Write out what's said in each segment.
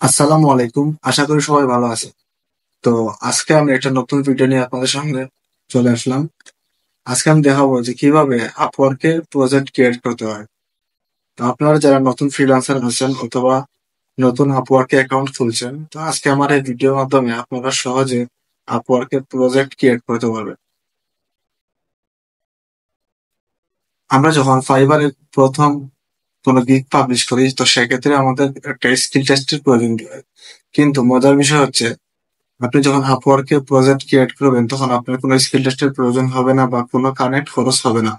আসসালামু আলাইকুম। আশা করি সবাই ভালো আছে। তো আজকে আমি একটা নতুন ভিডিও নিয়ে আপনাদের সামনে চলে আসলাম। আজকে আমি দেখাবো যে কিভাবে আপওয়ার্কে প্রজেক্ট ক্রিয়েট করতে হয়। তো আপনারা যারা নতুন ফ্রিল্যান্সার আছেন অথবা নতুন আপওয়ার্কে অ্যাকাউন্ট খুলছেন, তো আজকে আমার এই ভিডিওর মাধ্যমে আপনারা সহজে আপওয়ার্কে প্রজেক্ট ক্রিয়েট করতে পারবেন। আমরা যখন ফাইবারে প্রথম কোনো গিগ পাবলিশ করি, তো সেক্ষেত্রে আমাদের একটা স্কিল টেস্টের প্রয়োজন হয়। কিন্তু মজার বিষয় হচ্ছে, আপনি যখন আপওয়ার্কে প্রজেক্ট ক্রিয়েট করবেন তখন আপনার কোনো স্কিল টেস্টের প্রয়োজন হবে না বা কোনো কানেক্ট খরচ হবে না।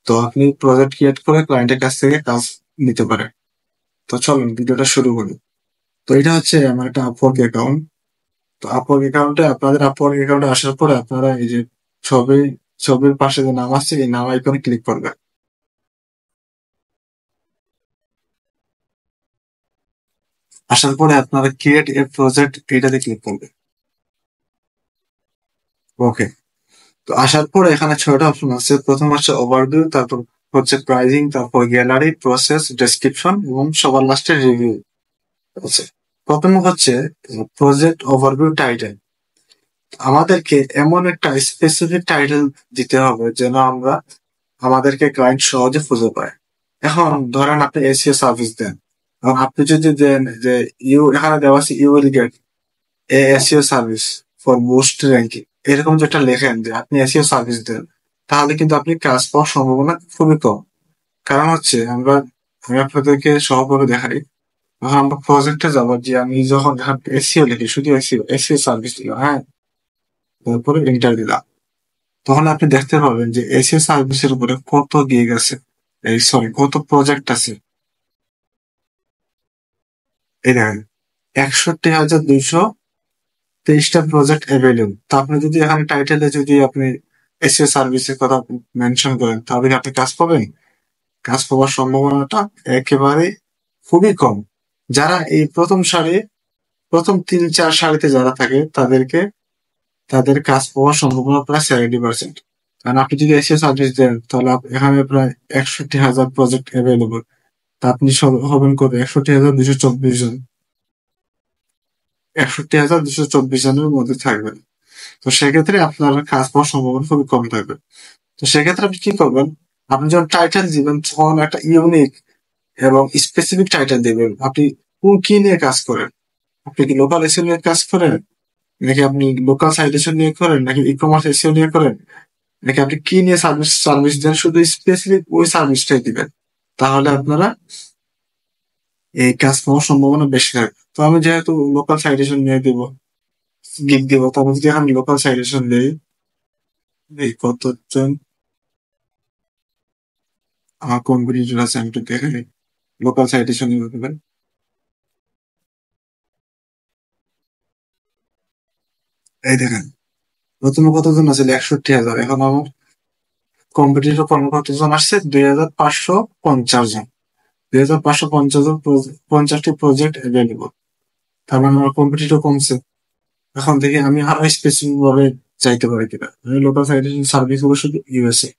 তো আপনি প্রজেক্ট ক্রিয়েট করে ক্লায়েন্টের কাছ থেকে কাজ নিতে পারেন। তো চলুন ভিডিওটা শুরু করি। তো এটা হচ্ছে আমার একটা আপওয়ার্ক অ্যাকাউন্ট। তো আপওয়ার্ক অ্যাকাউন্টে আপনাদের আপওয়ার্ক অ্যাকাউন্টে আসার পরে আপনারা এই যে ছবি ছবির পাশে যে নাম আছে এই নাম আইকনে ক্লিক করবেন। আসার পরে আপনারা ক্রিয়েট এ প্রজেক্ট এটাতে ক্লিক করবেন। ওকে। তো আসার পরে এখানে ছয়টা অপশন আছে। প্রথম হচ্ছে ওভারভিউ, তারপর হচ্ছে প্রাইজিং, তারপর গ্যালারি, প্রসেস, ডেসক্রিপশন এবং সবার লাস্টে রিভিউ আছে। প্রথম হচ্ছে প্রজেক্ট ওভারভিউ টাইটেল। আমাদেরকে এমন একটা স্পেসিফিক টাইটেল দিতে হবে যেন আমরা আমাদেরকে ক্লায়েন্ট সহজে খুঁজে পায়। এখন ধরেন আপনি এসিও সার্ভিস দেন, এবং আপনি যদি দেন যে এখানে দেওয়া আছে you will get a SEO service for boost ranking, এরকম যেটা লেখেন যে আপনি এসইও সার্ভিস দেন, তাহলে কিন্তু আপনি কাজ পাওয়ার সম্ভাবনা খুবই কম। কারণ হচ্ছে আমি আপনাদেরকে সহভাবে দেখাই। যখন আমরা প্রজেক্টে যাবো, যে আমি যখন এসইও লিখি, শুধু এসইও এসইও সার্ভিস দিলাম, হ্যাঁ, তারপরে এন্টার দিলাম, তখন আপনি দেখতে পাবেন যে এসইও সার্ভিসের উপরে কত গিগ আছে, এই সরি কত প্রজেক্ট আছে। এই দেখেন, 61,223টা প্রজেক্ট অ্যাভেলেবল। তো আপনি যদি এখানে টাইটেলে যদি আপনি এসিও সার্ভিসের কথা মেনশন করেন, তাহলে কি আপনি কাজ পাবেন? কাজ পাওয়ার সম্ভাবনাটা একেবারে খুবই কম। যারা এই প্রথম 3-4 সারিতে যারা থাকে তাদের কাজ পাওয়ার সম্ভাবনা প্রায় 70%। কারণ আপনি যদি এসিও সার্ভিস দেন তাহলে এখানে প্রায় 61,000 প্রজেক্ট অ্যাভেলেবল। তা আপনি হবেন করে 61,224 জন, 61,224 জনের মধ্যে থাকবেন। তো সেক্ষেত্রে আপনার কাজ পাওয়ার সম্ভাবনা খুবই কম থাকবে। তো সেক্ষেত্রে আপনি কি করবেন? আপনি যখন টাইটেল দিবেন তখন একটা ইউনিক এবং স্পেসিফিক টাইটেল দিবেন। আপনি কি নিয়ে কাজ করেন? আপনি কি লোকাল এসিও নিয়ে কাজ করেন, নাকি আপনি লোকাল সাইট এসিও নিয়ে করেন, নাকি ই কমার্স এসিও নিয়ে করেন, নাকি আপনি কি নিয়ে সার্ভিস সার্ভিস দেন, শুধু স্পেসিফিক ওই সার্ভিসটাই দিবেন। তাহলে আপনারা এই কাজ পাওয়ার সম্ভাবনা বেশি থাকে। তো আমি যেহেতু লোকাল সাইটেশন নিয়ে দিব, গিগ দিব, তবে যদি আমি লোকাল সাইটেশন দিই, এই কতজন আমার কম্পিটিটর আছে আমি একটু দেখে নিই। লোকাল সাইটেশন দিবেন। এই দেখেন, প্রথমে কতজন আছে? 61,000। এখন আমার কম্পিটিটর কতজন আসছে? 2,550 জন। 2,550 জন, 50টি প্রজেক্ট অ্যাভেলেবল। তার মানে আমার কম্পিটিটর কমছে। এখন থেকে আমি আরো স্পেসিফিক ভাবে চাইতে পারি কিনা। আমি লোকাল সাইটেশন সার্ভিস হবো শুধু ইউএসএ।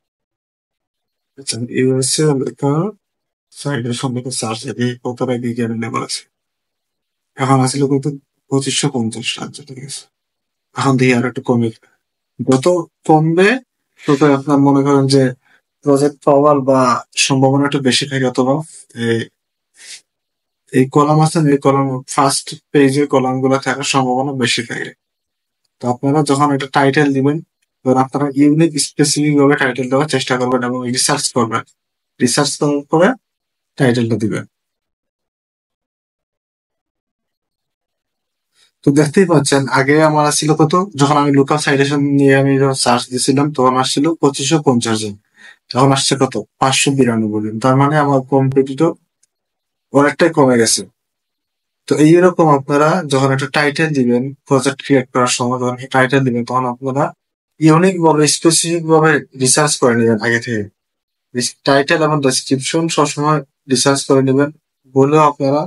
আচ্ছা, ইউএসএ লোকাল সাইটেশন থেকে সার্চ দিয়ে কতটা দিকে অ্যাভেলেবল আছে। এখন আসলে কত? 2,550 রাজ্য, ঠিক আছে। এখন দিয়ে আর একটু কমে, যত কমবে তত আপনার মনে করেন যে প্রজেক্ট পাওয়ার বা সম্ভাবনা একটু বেশি থাকে, অথবা এই এই কলাম আছে না, এই কলাম ফার্স্ট পেজের কলাম গুলো থাকার সম্ভাবনা বেশি থাকে। তো আপনারা যখন একটা টাইটেল দিবেন, তখন আপনারা ইউনিক স্পেসিফিক ভাবে টাইটেল দেওয়ার চেষ্টা করবেন এবং রিসার্চ করবেন। রিসার্চ করার পরে টাইটেলটা দিবেন। তো দেখতেই পাচ্ছেন, আগে আমার আসছিল কত, যখন আমি লোকাল সাইটেশন নিয়ে আমি যখন সার্চ দিয়েছিলাম তখন আসছিল 2,550 জন। তখন আসছে কত? 592 জন। তার মানে আমার কম্পিটিটর অনেকটাই কমে গেছে। তো এইরকম আপনারা যখন একটা টাইটেল দিবেন, প্রজেক্ট ক্রিয়েট করার সময় যখন টাইটেল দিবেন, তখন আপনারা ইউনিক ভাবে স্পেসিফিক ভাবে রিসার্চ করে নেবেন আগে থেকে। টাইটেল এবং ডেসক্রিপশন সবসময় রিসার্চ করে নেবেন। বলেও আপনারা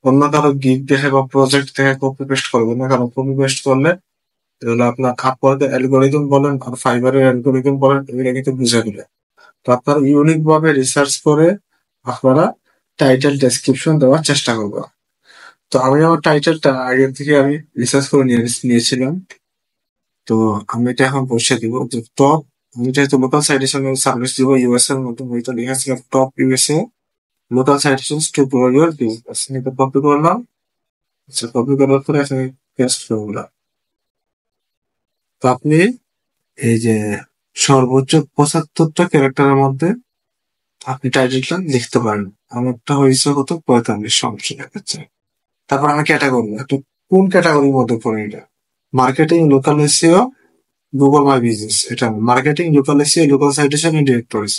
অন্য কারো গিগ দেখে বা প্রজেক্ট দেখে কপি পেস্ট করবেন না, কারণ কপি পেস্ট করলে এগুলো আপনার আপওয়ার্কের অ্যালগোরিদম বলেন আর ফাইবারের অ্যালগোরিদম বলেন, এগুলো কিন্তু বুঝে নেবে। তো আপনারা ইউনিক ভাবে রিসার্চ করে আপনারা টাইটেল ডেসক্রিপশন দেওয়ার চেষ্টা করবেন। তো আমি আমার টাইটেলটা আগের থেকে আমি রিসার্চ করে নিয়েছিলাম। তো আমি এটা এখন বসে দিব যে টপ, আমি যেহেতু লোকাল সাইটেশন সার্ভিস দিব ইউএস এর মধ্যে, আমি তো লিখে top USA local citation to grow your business, এটা কপি করলাম। আচ্ছা, কপি করার পরে এখানে পেস্ট করলাম। তো আপনি এই যে সর্বোচ্চ 75টা ক্যারেক্টারের মধ্যে আপনি টাইটেলটা লিখতে পারেন। আমারটা হয়েছে কত, 45, সমস্যা দেখাচ্ছে। তারপর আমি ক্যাটাগরি, একটা কোন ক্যাটাগরির মধ্যে পড়ে এটা, marketing, local SEO, Google my business, এটা marketing, local SEO, local citation, directories,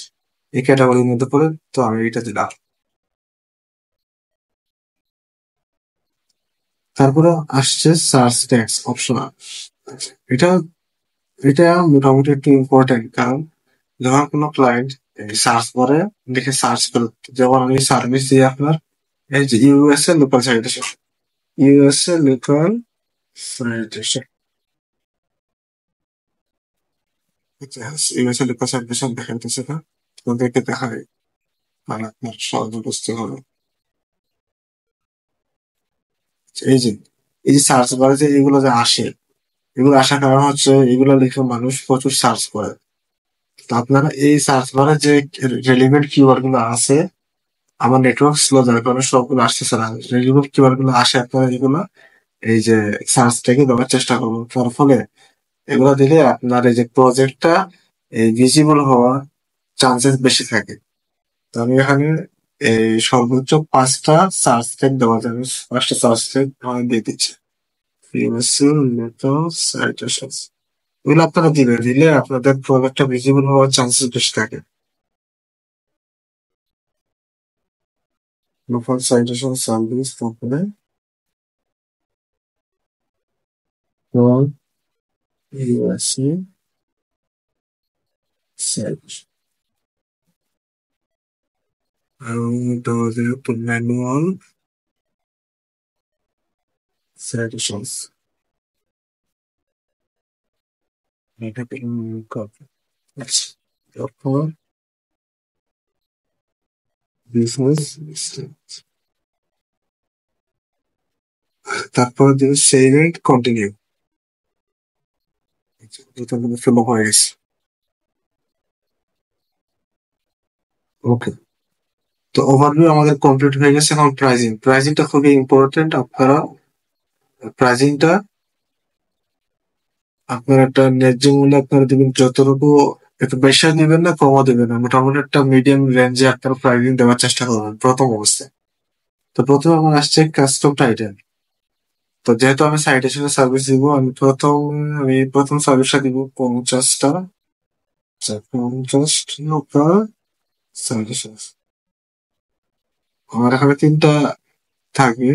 এই ক্যাটাগরির মধ্যে পড়ে। তো আমি এটা দিলাম। তারপরে আসছে সার্চ ট্যাক্স অপশনাল। এটা এটা মোটামুটি একটু ইম্পর্টেন্ট, কারণ যখন কোনো ক্লায়েন্ট সার্চ করে, লিখে সার্চ করে, যেমন আমি সার্ভিস দিই আপনার এই যে USA local citation, USA local citation, USA local citation দেখাইতেছে না, তোমাদেরকে দেখায়, মানে আপনার সহজে বুঝতে হবে। এই যে এই যে সার্চ বারে যে এগুলো যে আসে, এগুলো আসার কারণ হচ্ছে এগুলো লিখে মানুষ প্রচুর সার্চ করে। তো আপনারা এই সার্চ বারে যে রেলিভেন্ট কিওয়ার্ড গুলো আছে, আমার নেটওয়ার্ক স্লো যার কারণে সবগুলো আসতেছে না, রেলিভেন্ট কিওয়ার্ড গুলো আসে, আপনারা এগুলো এই যে সার্চটাকে দেওয়ার চেষ্টা করবো। তার ফলে এগুলো দিলে আপনার এই যে প্রজেক্টটা ভিজিবল হওয়ার চান্সেস বেশি থাকে। তো আমি এখানে এই সর্বোচ্চ 5টা সার্চ ট্যাগ দেওয়া যাবে, 5টা সার্চ ট্যাগ আমি দিয়ে দিচ্ছি। ফিমেসিল মেটাল সাইটেশন, এগুলো আপনারা দিলে আপনাদের প্রোডাক্টটা ভিজিবল হওয়ার চান্সেস বেশি থাকে। লোকাল সাইটেশন সার্ভিস, তারপরে ইউএসএ সাইটেশন, এবং দেওয়া ম্যানুয়াল সাইটেশনস, এটাকে কপি। আচ্ছা, তারপর বিজনেস, তারপর দেবে সেভ এন্ড কন্টিনিউ। এটা ফিল হয়ে গেছে। ওকে, তো ওভারভিউ আমাদের কমপ্লিট হয়ে গেছে। এখন প্রাইজিংটা খুবই ইম্পর্টেন্ট। আপনারা প্রাইজিংটা আপনার একটা ন্যায্য মূল্য আপনারা দিবেন, যতটুকু, একটু বেশি দিবেন না, কমও দিবেন না, মোটামুটি একটা মিডিয়াম রেঞ্জে আপনারা প্রাইজিং দেওয়ার চেষ্টা করবেন প্রথম অবস্থায়। তো প্রথমে আমার আসছে কাস্টম টাইটেল। তো যেহেতু আমি সাইটেশনের সার্ভিস দিব, আমি প্রথম সার্ভিসটা দিব 50টা। আচ্ছা, 50 লোকাল সাইটেশন। আমার এখানে 3টা থাকবে,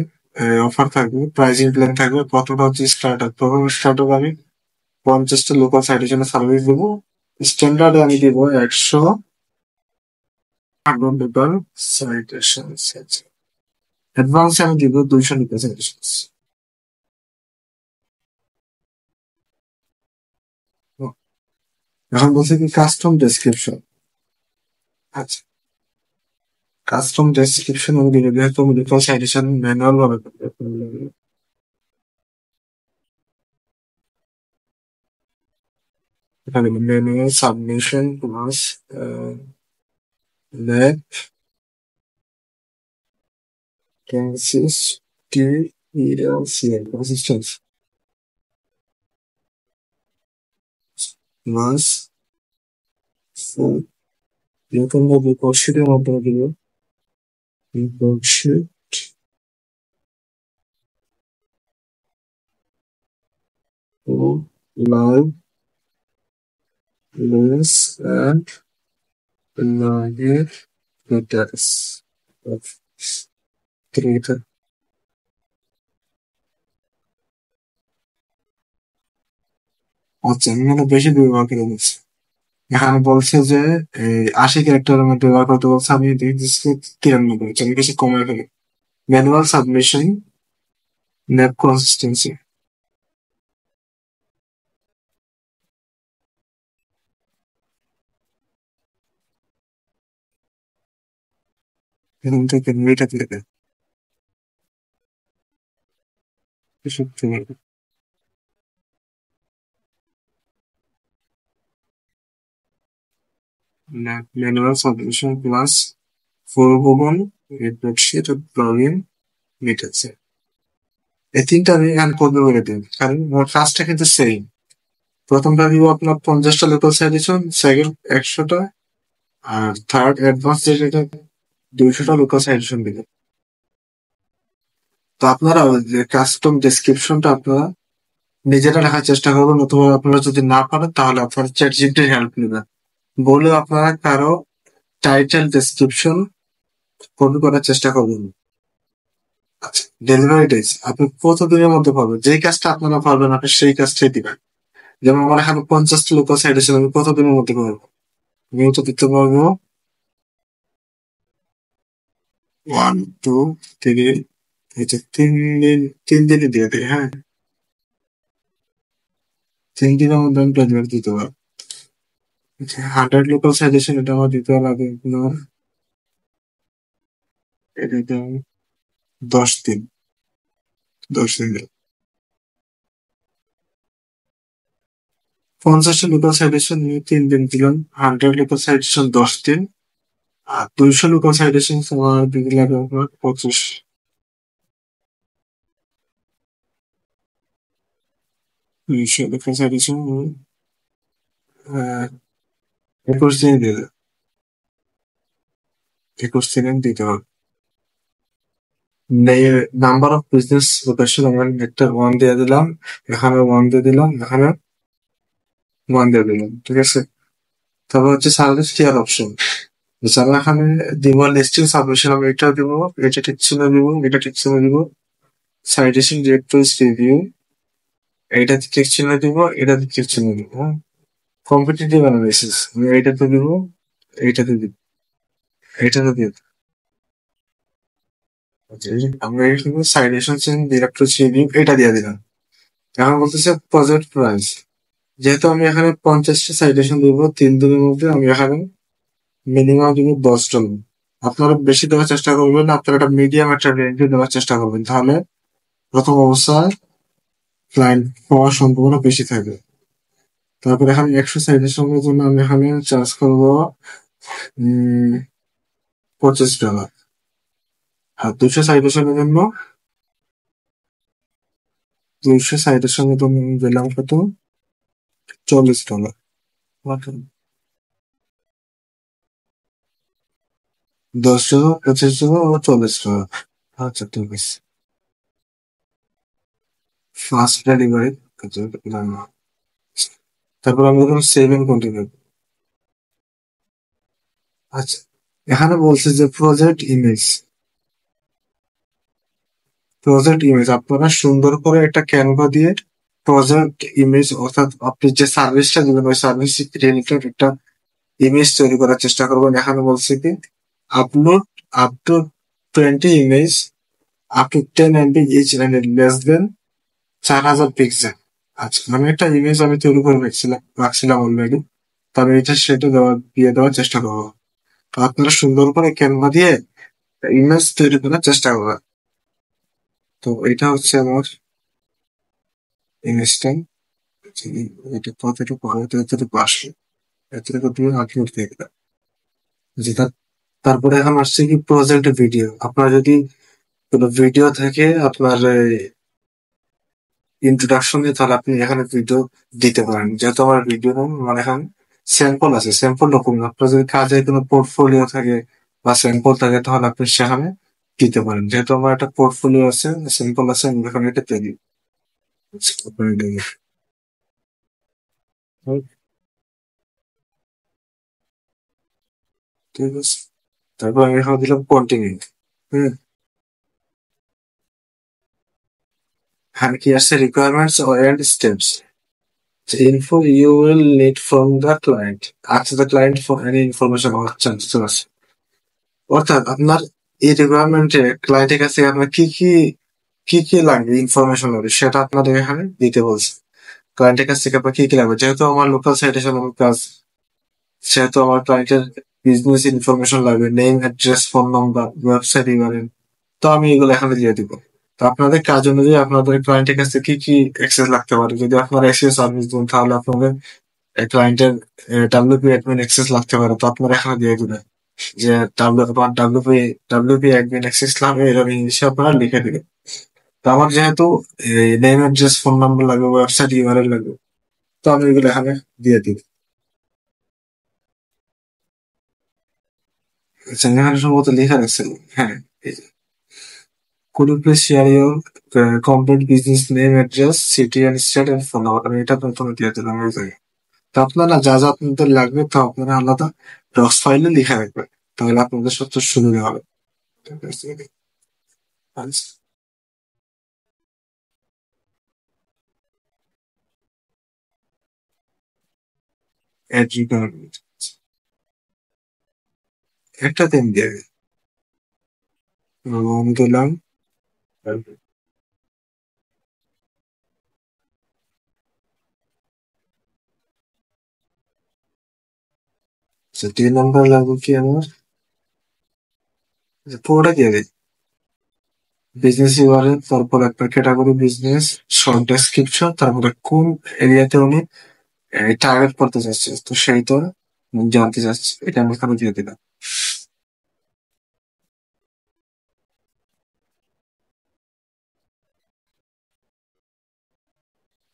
অফার থাকবে, প্রাইজিং প্ল্যান থাকবে। প্রথমটা হচ্ছে স্টার্টার, প্রথম স্টার্টার আমি 50টা লোকাল সাইটেশনের সার্ভিস দেবো। স্ট্যান্ডার্ডে আমি দিব 100 লোকাল সাইটেশন। অ্যাডভান্সে আমি দিব 200 লোকাল সাইটেশন। এখন বলছে কি কাস্টম ডেসক্রিপশন। আচ্ছা, কাস্টম ডেসক্রিপশন আমি দিব, যেহেতু আমি লোকাল সাইটেশন ম্যানুয়াল ভাবে করবো। এখানে manual submission plus lab consistency plus এরকম ভাবে কোর্সশিটের মাধ্যমে দিব, কোর্সশিট ও লাইভ লেস অ্যান্ড লাইভের ডিটেলস। এটা আচ্ছা, আমি মনে হয় বেশি ব্যবহার করে দিচ্ছি। এখানে বলছে যে 80 ক্যারেক্টারের মধ্যে ব্যবহার করতে বলছে, আমি দিয়ে দিচ্ছি 93, আমি বেশি কমে ফেলি। ম্যানুয়াল সাবমিশন, ল্যাব কনসিস্টেন্সি, এখান থেকে এটা দিয়ে দেয়। ম্যানুয়াল সাবমিশন প্লাস ফুল ভবন রিপোর্টশিট ব্লগিং মিটেছে এই তিনটা আমি এখানে করবে বলে দিন, কারণ আমার কাজটা কিন্তু সেম। প্রথমটা দিব আপনার 50টা লোকাল সাজেশন, সেকেন্ড 100টা, আর থার্ড অ্যাডভান্স যেটা 200টা লোকাল সাজেশন দিবে। তো আপনারা ওই যে কাস্টম ডেসক্রিপশনটা আপনারা নিজেরা লেখার চেষ্টা করবেন, অথবা আপনারা যদি না পারেন তাহলে আপনারা চ্যাট জিপিটির হেল্প নেবেন। বলে আপনারা কারো টাইটেল ডেসক্রিপশন কপি করার চেষ্টা করবেন। আচ্ছা, ডেলিভারি ডেজ আপনি কতদিনের মধ্যে পাবেন? যেই কাজটা আপনারা পারবেন আপনি সেই কাজটাই দিবেন। যেমন আমার এখানে 50টা লোকাল সাইটেশন আমি কতদিনের মধ্যে পারবো? আমি তো দিতে পারবো 1 2 3, এই যে 3 দিন, 3 দিনই দিয়ে দিই। হ্যাঁ, 3 দিনের মধ্যে আমি ডেলিভারি দিতে পারবো। 100 লোকাল সাজেশন এটা আমার দিতে লাগে আপনার, এটা দিতে হবে 10 দিন। 10 দিন 50টা লোকাল সাজেশন নিয়ে 3 দিন দিলাম, 100 লোকাল সাজেশন 10 দিন, আর 200 লোকাল সাজেশন আমার দিতে লাগে আপনার 25। 200 লোকাল সাজেশন 21 দিনে দিয়ে দেয়, 21 দিনে দিতে হবে। নাম্বার অফ বিজনেস লোকেশন আমি একটা 1 দিয়ে দিলাম, এখানে 1 দিয়ে দিলাম, এখানে 1 দিয়ে দিলাম, ঠিক আছে। তারপর হচ্ছে সার্ভিস টিয়ার অপশন, যারা এখানে দিব লিস্টিং সাবমিশন আমি এটা দিব, এটা ঠিক ছিল দিব, এটা ঠিক ছিল দিব, সাইটেশন ডিরেক্টরিজ রিভিউ এইটা ঠিক ছিল দিব, এটা ঠিক ছিল দিব। হ্যাঁ, কম্পিটিটিভ অ্যানালাইসিস আমি এইটাতে দিব, এইটাতে দিব, এইটাতে দিব। আমরা এখানে সাইটেশন ডিরেক্টরিজ রিভিউ এটা দিয়ে দিলাম। এখন বলতেছে প্রজেক্ট প্রাইস, যেহেতু আমি এখানে 50টা সাইটেশন দিব 3 দিনের মধ্যে, আমি এখানে মিনিমাম দিব $10। আপনারা বেশি দেওয়ার চেষ্টা করবেন, আপনারা একটা মিডিয়াম একটা রেঞ্জে দেওয়ার চেষ্টা করবেন, তাহলে প্রথম অবস্থায় ক্লায়েন্ট পাওয়ার সম্ভাবনা বেশি থাকবে। তারপরে এখানে 100 সাইটেশনের জন্য আমি এখানে চার্জ করবো $25, আর 200 সাইটেশনের জন্য আমি দিলাম কত, $40। 10 জন, 25 জন, $40। আচ্ছা, ঠিক আছে। ফার্স্ট ডেলিভারি, তারপর আমি যখন সেভ এন্ড কন্টিনিউ। আচ্ছা, এখানে বলছে যে প্রজেক্ট ইমেজ আপনারা সুন্দর করে একটা ক্যানভা দিয়ে প্রজেক্ট ইমেজ, অর্থাৎ আপনি যে সার্ভিসটা দিবেন ওই সার্ভিস রিলেটেড একটা ইমেজ তৈরি করার চেষ্টা করবেন। এখানে বলছে কি upload up to 20 image up to 10 MB each and less than 4000 pixel. আচ্ছা, আমি একটা ইমেজ আমি তৈরি করে রাখছিলাম অলরেডি, তবে এটা সেটা দিয়ে দেওয়ার চেষ্টা করবো। তো আপনারা সুন্দর করে ক্যানভা দিয়ে ইমেজ তৈরি করার চেষ্টা করবেন। তো এটা হচ্ছে আমার ইমেজটা, এটা কতটুকু হয়তো এতটুকু আসলো, এতটুকু তুমি আপলোড দিয়ে দিলাম। যেটা তারপরে এখন আসছে কি প্রজেক্ট ভিডিও। আপনার যদি কোনো ভিডিও থাকে আপনার ইন্ট্রোডাকশন দিয়ে, তাহলে আপনি এখানে ভিডিও দিতে পারেন। যেহেতু আমার ভিডিও মানে এখানে স্যাম্পল আছে, স্যাম্পল ডকুমেন্ট, আপনার যদি কাজে কোনো পোর্টফোলিও থাকে বা স্যাম্পল থাকে তাহলে আপনি সেখানে দিতে পারেন। যেহেতু আমার একটা পোর্টফোলিও আছে, স্যাম্পল আছে, আমি এখানে এটা তৈরি ঠিক আছে। তারপর আমি এখানে দিলাম কন্টিনিউ। হুম, হ্যাঁ, কি আসছে requirements and steps, info you will need from the client. Ask the client for any information or chances. অর্থাৎ আপনার এই রিকোয়ারমেন্টে ক্লায়েন্টের কাছে আপনার কি কি লাগবে, ইনফরমেশন লাগবে, সেটা আপনাদের এখানে দিতে বলছে। ক্লায়েন্টের কাছ থেকে আপনার কি লাগবে, যেহেতু আমার লোকাল সাইটেশন কাজ, সেহেতু আমার ক্লায়েন্টের বিজনেস ইনফরমেশন লাগবে, name, address, phone number, website, email. তো আমি এগুলো এখানে দিয়ে দিব। তো আপনাদের কাজ অনুযায়ী আপনাদের ক্লায়েন্টের কাছে কি কি অ্যাক্সেস লাগতে পারে। যদি আপনারা এসিও সার্ভিস দেন তাহলে আপনাদের ক্লায়েন্টের ডাব্লিউপি অ্যাডমিন অ্যাক্সেস লাগতে পারে, তো আপনারা এখানে দিয়ে দিবেন যে ডাব্লিউপি অ্যাডমিন অ্যাক্সেস লাগবে, এরকম ইংলিশে আপনারা লিখে দিবেন। তো আমার যেহেতু নেম অ্যাড্রেস ফোন নাম্বার লাগবে, ওয়েবসাইট ইউআরএল লাগবে, তো আমি এগুলো এখানে দিয়ে দিই। আচ্ছা, এখানে সম্ভবত লেখা রাখছে। হ্যাঁ, এই যে could you please share your complete business name, address, city and state and phone number, আমি এটা প্রথমে দিয়ে দিলাম এই জায়গায়। তো আপনারা যা যা আপনাদের লাগবে তো আপনারা আলাদা ডক্স ফাইলে লিখে রাখবেন, তাহলে আপনাদের সবচেয়ে সুবিধা হবে। একটা দিন দিয়ে দিলাম। আচ্ছা, 2 নম্বর লাগবে কি আমার, যে পুরোটা দিয়ে দিই। বিজনেস ইউআরএল, তারপর একটা ক্যাটাগরি বিজনেস, শর্ট ডেসক্রিপশন, তারপরে কোন এরিয়াতে উনি টার্গেট করতে চাচ্ছে, তো সেইটা জানতে চাচ্ছি, এটা আমি এখানে দিয়ে দিলাম।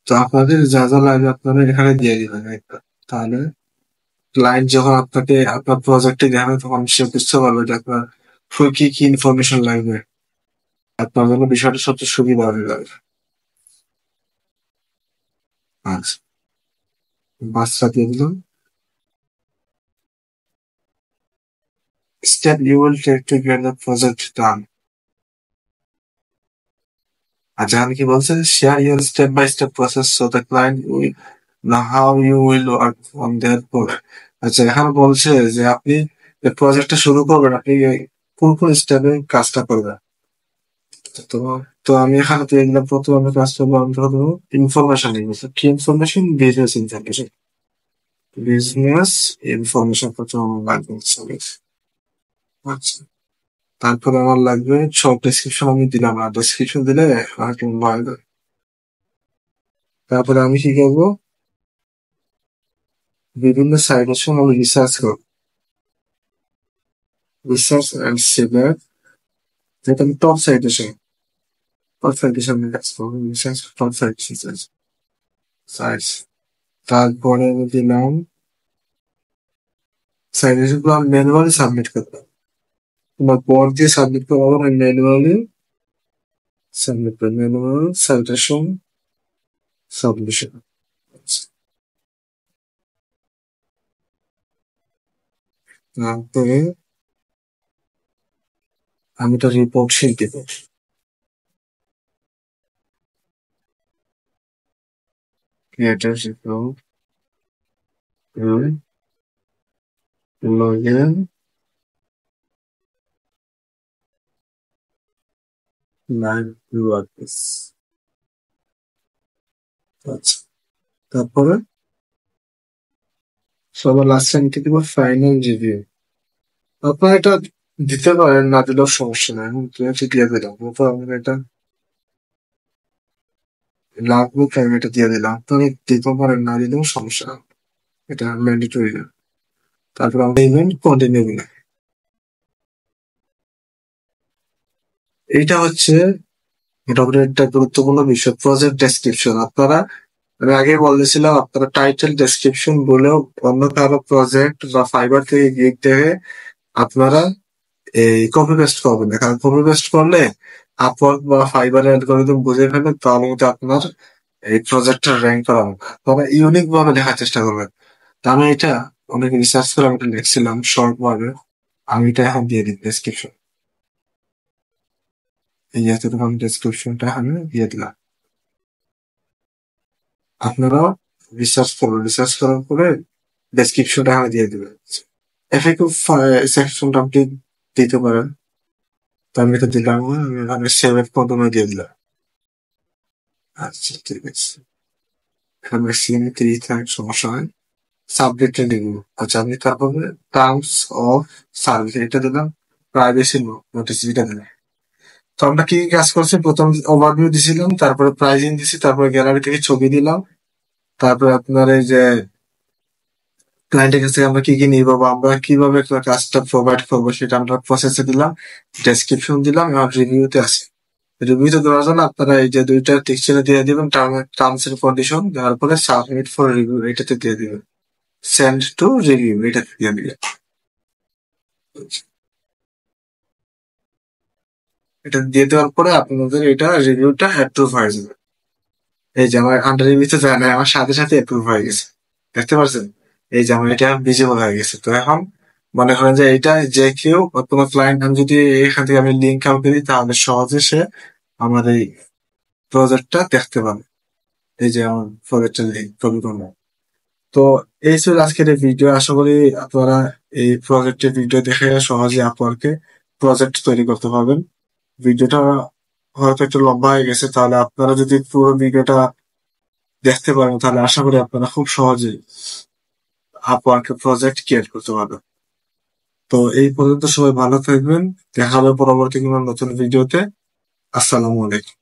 তো আপনাদের যা যা লাগবে আপনারা এখানে দিয়ে দিবেন একটা। তাহলে ক্লায়েন্ট যখন আপনাকে আপনার প্রজেক্টে দেখাবে তখন সে বুঝতে পারবে যে আপনার ফুল কি কি ইনফরমেশন লাগবে, আপনার জন্য বিষয়টা সবচেয়ে সুবিধা হয়ে যাবে। আচ্ছা, বাসটা দিয়ে দিলাম। Step you will take to get the project done. আচ্ছা, আমি কি বলছে, share your step by step process so the client will know how you will work on their project. আচ্ছা, এখানে বলছে যে আপনি যে প্রজেক্টটা শুরু করবেন, আপনি কোন কোন স্টেপে কাজটা করবেন। তো তো আমি এখানে তো এগুলো প্রথমে আমি কাজ করবো, আমি ধরো ইনফরমেশন নিয়ে কি information, business information, business information প্রথমে আমার লাগবে। আচ্ছা, তারপরে আমার লাগবে শর্ট ডেসক্রিপশন, আমি দিলাম না, ডেসক্রিপশন দিলে আর কি ভয় লাগে। তারপরে আমি কি করবো, বিভিন্ন সাইটের সময় আমি রিসার্চ করবো, রিসার্চ অ্যান্ড সিলেক্ট, যেটা আমি টপ সাইটের সময়, টপ সাইটের সামনে কাজ করবো, research top site research site. তারপরে আমি দিলাম সাইটের গুলো আমি ম্যানুয়ালি সাবমিট করতাম, তোমার পর দিয়ে সাবমিট করবো, আমি ম্যানুয়ালি সাবমিট করি, ম্যানুয়াল সাইটেশন সাবমিশন। তারপরে আমি একটা রিপোর্ট শিট দেবো, creator report, log in, live works. আচ্ছা, তারপরে সবার লাস্টে আমি কি দিব, ফাইনাল রিভিউ। আপনারা এটা দিতে পারেন, না দিলেও সমস্যা নাই, আমি দিয়ে দিলাম। তো আমি এটা লাগবে তাই আমি এটা দিয়ে দিলাম, তো আমি দিতে পারেন, না দিলেও সমস্যা নেই, এটা ম্যান্ডেটরি না। তারপর আমরা ইভেন্ট কন্টিনিউ দিলাম। এইটা হচ্ছে মোটামুটি একটা গুরুত্বপূর্ণ বিষয়, প্রজেক্ট ডেসক্রিপশন। আপনারা, আমি আগে বলেছিলাম আপনারা টাইটেল ডেসক্রিপশন বলেও অন্য কারো প্রজেক্ট বা ফাইবার থেকে গিগ দেখে আপনারা এই কপি পেস্ট করবেন না, কারণ কপি পেস্ট করলে আপওয়ার্ক বা ফাইবারের অ্যালগরিদম বুঝে ফেলে, তার মধ্যে আপনার এই প্রজেক্টটা র্যাঙ্ক করা হবে। তবে ইউনিক ভাবে লেখার চেষ্টা করবেন। তা আমি এটা অনেক রিসার্চ করে আমি এটা লিখছিলাম শর্ট ভাবে, আমি এটা এখন দিয়ে দিই ডেসক্রিপশন। এই যে এতটুকু আমি ডেসক্রিপশনটা এখানে দিয়ে দিলাম। আপনারাও রিসার্চ করবেন, রিসার্চ করার পরে ডেসক্রিপশনটা এখানে দিয়ে দিবেন। এফএকিউ সেকশনটা আপনি দিতে পারেন, তো আমি এটা দিলাম, আমি এখানে সেভ এর মাধ্যমে দিয়ে দিলাম। আচ্ছা, ঠিক আছে, এখানে ম্যাক্সিমাম 30 থাক, সমস্যা হয়। সাবজেক্টে দিব। আচ্ছা, আমি তারপরে টার্মস অফ সার্ভিস এটা দিলাম, প্রাইভেসি নোটিস এটা দিলাম। তো আমরা কি কি কাজ করছি, প্রথম ওভারভিউ দিছিলাম, তারপরে প্রাইজিং দিছি, তারপরে গ্যালারি থেকে ছবি দিলাম, তারপরে আপনার এই যে ক্লায়েন্টের কাছ থেকে আমরা কি কি নিবো বা আমরা কিভাবে একটা কাজটা প্রোভাইড করবো সেটা আমরা প্রসেসে দিলাম, ডেসক্রিপশন দিলাম এবং রিভিউতে আছে। রিভিউতে দেওয়ার জন্য আপনারা এই যে দুইটা টেক্সচারে দিয়ে দিবেন, টার্মস এন্ড কন্ডিশন দেওয়ার পরে সাবমিট ফর রিভিউ এটাতে দিয়ে দিবেন, সেন্ড টু রিভিউ এটাতে দিয়ে দিবেন। এটা দিয়ে দেওয়ার পরে আপনাদের এটা রিভিউটা অ্যাপ্রুভ হয়ে যাবে। এই যে আমার আন্ডার রিভিউতে যায় না, আমার সাথে সাথে অ্যাপ্রুভ হয়ে গেছে, দেখতে পাচ্ছেন? এই যে আমার এটা ভিজিবল হয়ে গেছে। তো এখন মনে করেন যে এটা যে কেউ কোনো ক্লায়েন্ট, আমি যদি এখান থেকে আমি লিঙ্ক কাউকে দিই তাহলে সহজে সে আমার এই প্রজেক্টটা দেখতে পাবে। এই যে আমার প্রজেক্টের লিঙ্ক কপি করলাম। তো এই ছিল আজকের এই ভিডিও। আশা করি আপনারা এই প্রজেক্টের ভিডিও দেখে সহজে আপওয়ার্কে প্রজেক্ট তৈরি করতে পারবেন। ভিডিওটা হয়তো একটু লম্বা হয়ে গেছে, তাহলে আপনারা যদি পুরো ভিডিওটা দেখতে পারেন তাহলে আশা করি আপনারা খুব সহজেই আপওয়ার্কে প্রজেক্ট ক্রিয়েট করতে পারবেন। তো এই পর্যন্ত সবাই ভালো থাকবেন, দেখা হবে পরবর্তী কোনো নতুন ভিডিওতে। আসসালামু আলাইকুম।